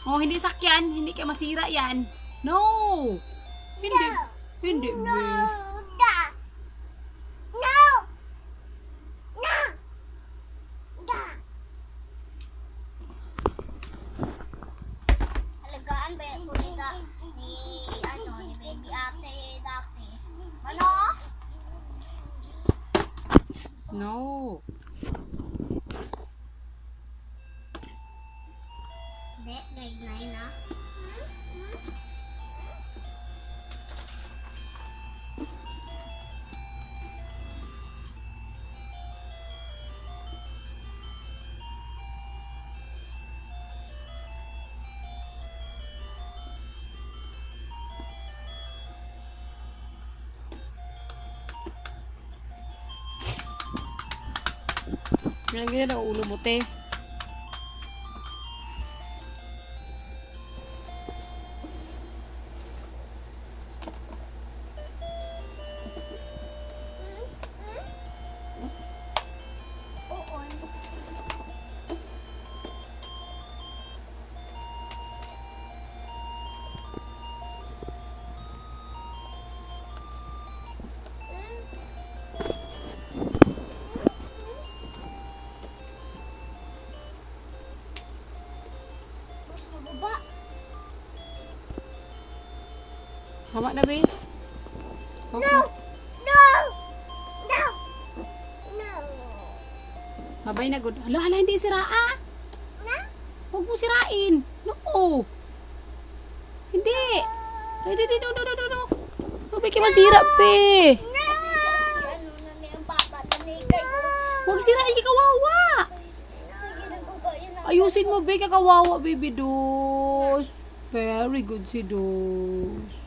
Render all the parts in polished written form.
Oh, hindi sakyan. Hindi kayo masira yan. No! Hindi. Hindi, be. Halagaan ba yung kulita ni baby ate dati? Ano? No. Hindi, grade 9 na. Pinagyan na ulo mo, te. Oo. Mababa. Tama na, be. Okay. No! No! Babay na, good. Hala, hala, hindi sira, ah. Na? Huwag mo sirain. No. Hindi. Hindi, no. Babay kayo masira, be. Ano na niya ang bata na ni kayo? Huwag sirain, kawawa. Ayusin mo, be, kakawawa, baby Dos. Very good si Dos.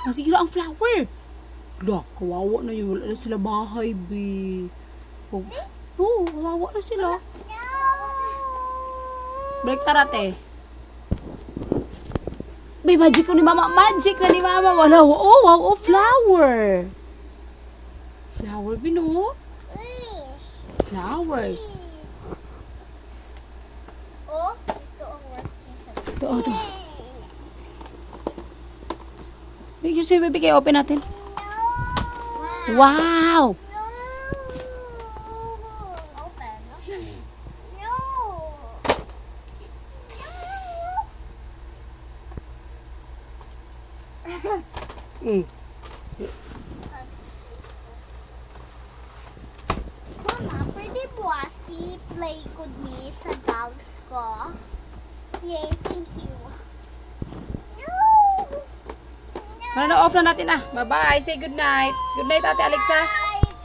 Nasira ang flower. Hala, kawawa na yun. Wala na sila bahay, be. Oo, kawawa na sila. Balik tarate. May magic ko ni mama. Magic na ni mama. Wala. Oh, wow. Oh, flower. Flower, Bino. Flowers. Oh, ito ang working sa Ito. Just may baby kayo. Open natin. Wow. Open. Mm. Mama, pwede buwas i-play ko ni sa dogs ko? Yay, thank you. Ano na, off na natin ah. Bye-bye. Say good night. Good night, Ate Alexa.